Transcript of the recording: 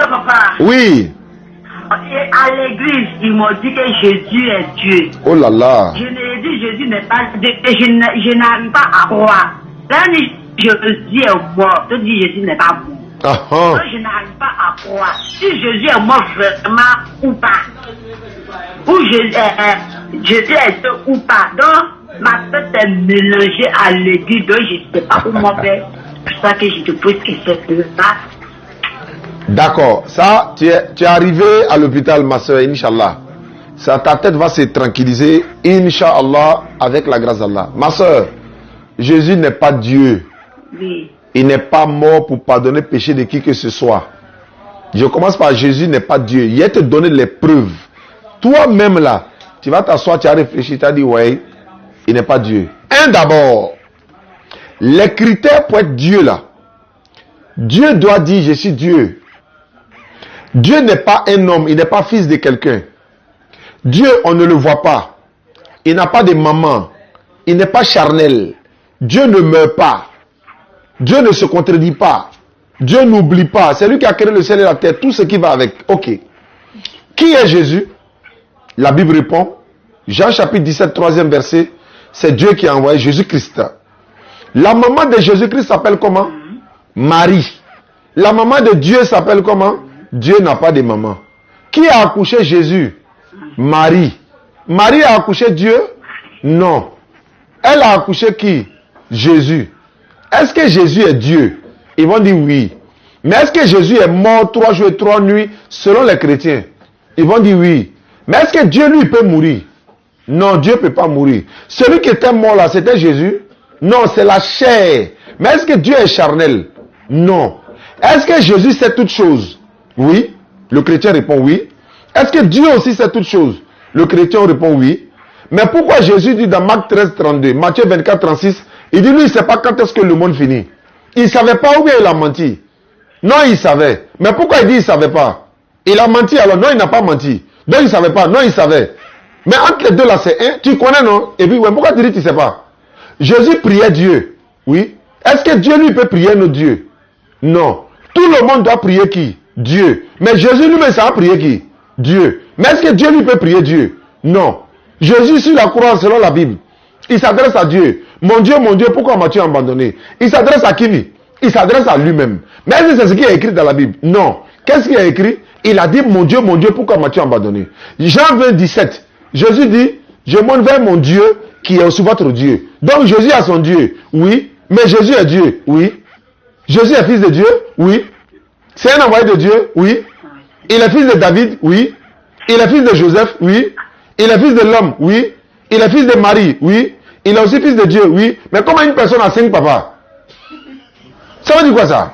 papa. Oui. À l'église, ils m'ont dit que Jésus est Dieu. Oh là là. Je ne dis Jésus n'est pas Dieu. Je n'arrive pas à croire. Là, Jésus est mort. Je dis Jésus n'est pas mort. Donc, je n'arrive pas à croire. Si Jésus est mort vraiment ou pas. Ou Jésus est Dieu ou pas. Donc, ma tête est mélangée à l'église. Donc, je ne sais pas comment faire. C'est pour ça que je te pose question de ça. D'accord. Ça, tu es arrivé à l'hôpital, ma soeur, Inch'Allah. Ça, ta tête va se tranquilliser, Inch'Allah, avec la grâce d'Allah. Ma soeur, Jésus n'est pas Dieu. Oui. Il n'est pas mort pour pardonner le péché de qui que ce soit. Je commence par Jésus n'est pas Dieu. Il va te donner les preuves. Toi-même là, tu vas t'asseoir, tu as réfléchi, tu as dit, ouais, il n'est pas Dieu. D'abord, les critères pour être Dieu là. Dieu doit dire, je suis Dieu. Dieu n'est pas un homme, il n'est pas fils de quelqu'un. Dieu, on ne le voit pas. Il n'a pas de maman. Il n'est pas charnel. Dieu ne meurt pas. Dieu ne se contredit pas. Dieu n'oublie pas. C'est lui qui a créé le ciel et la terre, tout ce qui va avec. Ok. Qui est Jésus? La Bible répond. Jean chapitre 17, 3e verset. C'est Dieu qui a envoyé Jésus-Christ. La maman de Jésus-Christ s'appelle comment? Marie. La maman de Dieu s'appelle comment? Dieu n'a pas de maman. Qui a accouché Jésus? Marie. Marie a accouché Dieu? Non. Elle a accouché qui? Jésus. Est-ce que Jésus est Dieu? Ils vont dire oui. Mais est-ce que Jésus est mort 3 jours et 3 nuits selon les chrétiens? Ils vont dire oui. Mais est-ce que Dieu lui peut mourir? Non, Dieu ne peut pas mourir. Celui qui était mort là, c'était Jésus? Non, c'est la chair. Mais est-ce que Dieu est charnel? Non. Est-ce que Jésus sait toutes choses? Oui. Le chrétien répond oui. Est-ce que Dieu aussi sait toutes choses? Le chrétien répond oui. Mais pourquoi Jésus dit dans Marc 13, 32, Matthieu 24, 36, il dit lui, il ne sait pas quand est-ce que le monde finit. Il ne savait pas ou bien il a menti? Non, il savait. Mais pourquoi il dit il ne savait pas? Il a menti alors? Non, il n'a pas menti. Donc il ne savait pas? Non, il savait. Mais entre les deux là, c'est un. Tu connais, non? Et puis, ouais, pourquoi tu dis tu ne sais pas? Jésus priait Dieu. Oui. Est-ce que Dieu lui peut prier notre Dieu? Non. Tout le monde doit prier qui? Dieu. Mais Jésus lui-même, ça a prié qui? Dieu. Mais est-ce que Dieu lui peut prier Dieu? Non. Jésus sur la croix, selon la Bible, il s'adresse à Dieu. Mon Dieu, pourquoi m'as-tu abandonné? Il s'adresse à qui? Il s'adresse à lui-même. Mais est-ce que c'est ce qui est écrit dans la Bible? Non. Qu'est-ce qui est écrit? Il a dit, mon Dieu, pourquoi m'as-tu abandonné? Jean 20, 17. Jésus dit, je monte vers mon Dieu qui est aussi votre Dieu. Donc Jésus a son Dieu. Oui. Mais Jésus est Dieu. Oui. Jésus est fils de Dieu. Oui. C'est un envoyé de Dieu. Oui. Il est fils de David. Oui. Il est fils de Joseph. Oui. Il est fils de l'homme. Oui. Il est fils de Marie. Oui. Il est aussi fils de Dieu. Oui. Mais comment une personne a 5 papas? Ça veut dire quoi ça?